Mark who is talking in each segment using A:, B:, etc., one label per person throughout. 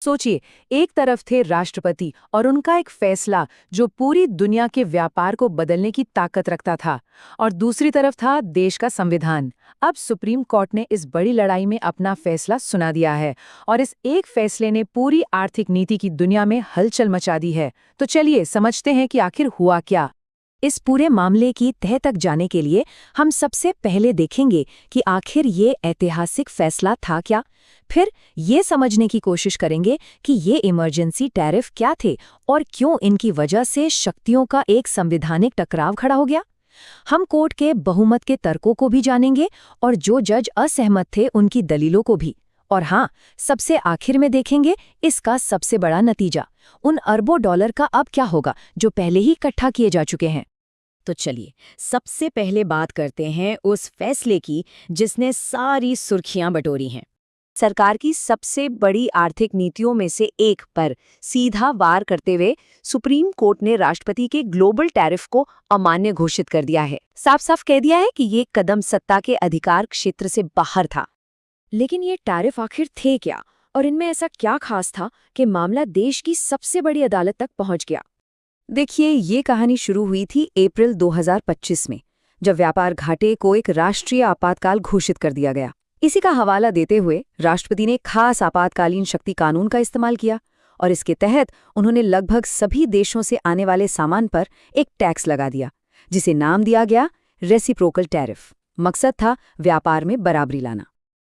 A: सोचिए, एक तरफ थे राष्ट्रपति और उनका एक फैसला जो पूरी दुनिया के व्यापार को बदलने की ताकत रखता था, और दूसरी तरफ था देश का संविधान। अब सुप्रीम कोर्ट ने इस बड़ी लड़ाई में अपना फैसला सुना दिया है, और इस एक फैसले ने पूरी आर्थिक नीति की दुनिया में हलचल मचा दी है। तो चलिए समझते हैं कि आखिर हुआ क्या। इस पूरे मामले की तह तक जाने के लिए हम सबसे पहले देखेंगे कि आखिर ये ऐतिहासिक फैसला था क्या। फिर ये समझने की कोशिश करेंगे कि ये इमरजेंसी टैरिफ क्या थे और क्यों इनकी वजह से शक्तियों का एक संवैधानिक टकराव खड़ा हो गया। हम कोर्ट के बहुमत के तर्कों को भी जानेंगे और जो जज असहमत थे उनकी दलीलों को भी। और हाँ, सबसे आखिर में देखेंगे इसका सबसे बड़ा नतीजा, उन अरबों डॉलर का अब क्या होगा जो पहले ही इकट्ठा किए जा चुके हैं। तो चलिए सबसे पहले बात करते हैं उस फैसले की जिसने सारी सुर्खियां बटोरी हैं। सरकार की सबसे बड़ी आर्थिक नीतियों में से एक पर सीधा वार करते हुए सुप्रीम कोर्ट ने राष्ट्रपति के ग्लोबल टैरिफ को अमान्य घोषित कर दिया है। साफ साफ कह दिया है कि ये कदम सत्ता के अधिकार क्षेत्र से बाहर था। लेकिन ये टैरिफ आखिर थे क्या, और इनमें ऐसा क्या खास था कि मामला देश की सबसे बड़ी अदालत तक पहुंच गया। देखिए, ये कहानी शुरू हुई थी अप्रैल 2025 में, जब व्यापार घाटे को एक राष्ट्रीय आपातकाल घोषित कर दिया गया। इसी का हवाला देते हुए राष्ट्रपति ने खास आपातकालीन शक्ति कानून का इस्तेमाल किया, और इसके तहत उन्होंने लगभग सभी देशों से आने वाले सामान पर एक टैक्स लगा दिया, जिसे नाम दिया गया रेसिप्रोकल टैरिफ। मकसद था व्यापार में बराबरी लाना।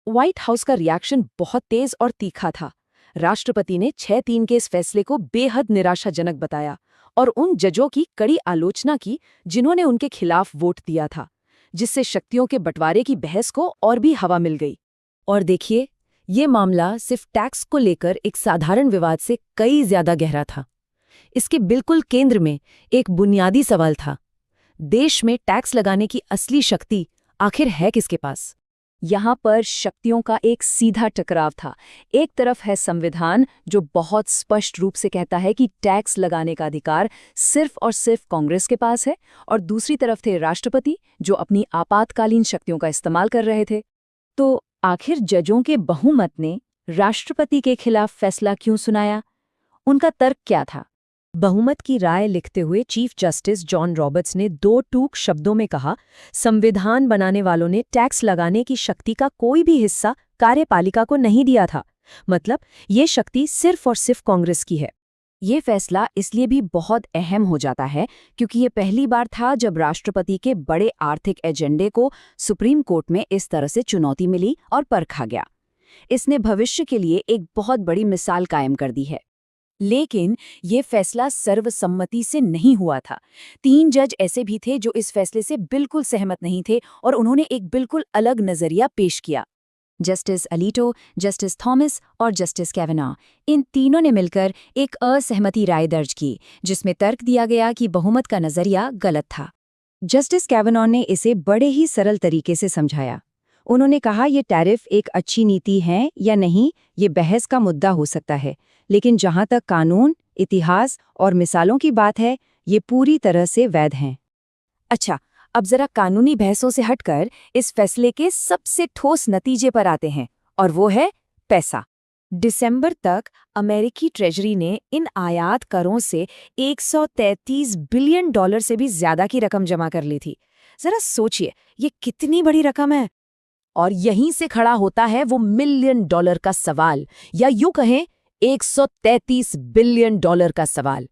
A: व्हाइट हाउस का रिएक्शन बहुत तेज और तीखा था। राष्ट्रपति ने 6-3 के इस फैसले को बेहद निराशाजनक बताया और उन जजों की कड़ी आलोचना की जिन्होंने उनके खिलाफ वोट दिया था, जिससे शक्तियों के बंटवारे की बहस को और भी हवा मिल गई। और देखिए, ये मामला सिर्फ टैक्स को लेकर एक साधारण विवाद से कई ज्यादा गहरा था। इसके बिल्कुल केंद्र में एक बुनियादी सवाल था, देश में टैक्स लगाने की असली शक्ति आखिर है किसके पास। यहाँ पर शक्तियों का एक सीधा टकराव था। एक तरफ है संविधान जो बहुत स्पष्ट रूप से कहता है कि टैक्स लगाने का अधिकार सिर्फ और सिर्फ कांग्रेस के पास है, और दूसरी तरफ थे राष्ट्रपति जो अपनी आपातकालीन शक्तियों का इस्तेमाल कर रहे थे। तो आखिर जजों के बहुमत ने राष्ट्रपति के खिलाफ फैसला क्यों सुनाया? उनका तर्क क्या था? बहुमत की राय लिखते हुए चीफ जस्टिस जॉन रॉबर्ट्स ने 2 टूक शब्दों में कहा, संविधान बनाने वालों ने टैक्स लगाने की शक्ति का कोई भी हिस्सा कार्यपालिका को नहीं दिया था। मतलब ये शक्ति सिर्फ और सिर्फ कांग्रेस की है। ये फैसला इसलिए भी बहुत अहम हो जाता है क्योंकि ये पहली बार था जब राष्ट्रपति के बड़े आर्थिक एजेंडे को सुप्रीम कोर्ट में इस तरह से चुनौती मिली और परखा गया। इसने भविष्य के लिए एक बहुत बड़ी मिसाल कायम कर दी है। लेकिन ये फैसला सर्वसम्मति से नहीं हुआ था। 3 जज ऐसे भी थे जो इस फैसले से बिल्कुल सहमत नहीं थे और उन्होंने एक बिल्कुल अलग नजरिया पेश किया। जस्टिस अलीटो, जस्टिस थॉमस और जस्टिस कैवेनॉ, इन तीनों ने मिलकर एक असहमति राय दर्ज की, जिसमें तर्क दिया गया कि बहुमत का नजरिया गलत था। जस्टिस कैवेनॉ ने इसे बड़े ही सरल तरीके से समझाया। उन्होंने कहा, ये टैरिफ एक अच्छी नीति है या नहीं, ये बहस का मुद्दा हो सकता है, लेकिन जहां तक कानून, इतिहास और मिसालों की बात है, ये पूरी तरह से वैध हैं। अच्छा, अब जरा कानूनी बहसों से हटकर इस फैसले के सबसे ठोस नतीजे पर आते हैं, और वो है पैसा। दिसंबर तक अमेरिकी ट्रेजरी ने इन आयात करों से $133 बिलियन से भी ज्यादा की रकम जमा कर ली थी। जरा सोचिए, ये कितनी बड़ी रकम है। और यहीं से खड़ा होता है वो $1 मिलियन का सवाल, या यूं कहें $133 बिलियन का सवाल।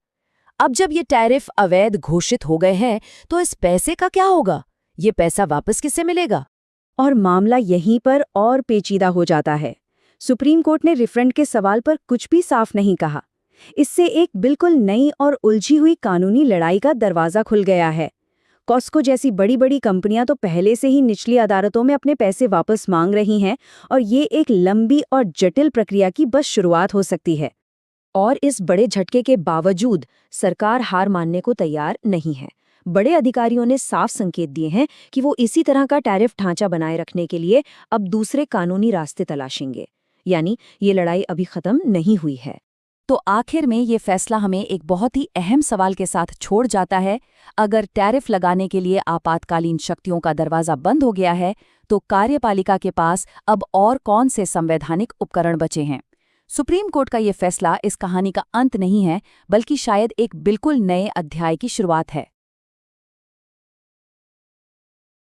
A: अब जब ये टैरिफ अवैध घोषित हो गए हैं, तो इस पैसे का क्या होगा? ये पैसा वापस किसे मिलेगा? और मामला यहीं पर और पेचीदा हो जाता है। सुप्रीम कोर्ट ने रिफंड के सवाल पर कुछ भी साफ नहीं कहा। इससे एक बिल्कुल नई और उलझी हुई कानूनी लड़ाई का दरवाजा खुल गया है। कॉस्को जैसी बड़ी बड़ी कंपनियां तो पहले से ही निचली अदालतों में अपने पैसे वापस मांग रही हैं, और ये एक लंबी और जटिल प्रक्रिया की बस शुरुआत हो सकती है। और इस बड़े झटके के बावजूद सरकार हार मानने को तैयार नहीं है। बड़े अधिकारियों ने साफ संकेत दिए हैं कि वो इसी तरह का टैरिफ ढांचा बनाए रखने के लिए अब दूसरे कानूनी रास्ते तलाशेंगे। यानी ये लड़ाई अभी खत्म नहीं हुई है। तो आखिर में ये फैसला हमें एक बहुत ही अहम सवाल के साथ छोड़ जाता है। अगर टैरिफ लगाने के लिए आपातकालीन शक्तियों का दरवाजा बंद हो गया है, तो कार्यपालिका के पास अब और कौन से संवैधानिक उपकरण बचे हैं?
B: सुप्रीम कोर्ट का ये फैसला इस कहानी का अंत नहीं है, बल्कि शायद एक बिल्कुल नए अध्याय की शुरुआत है।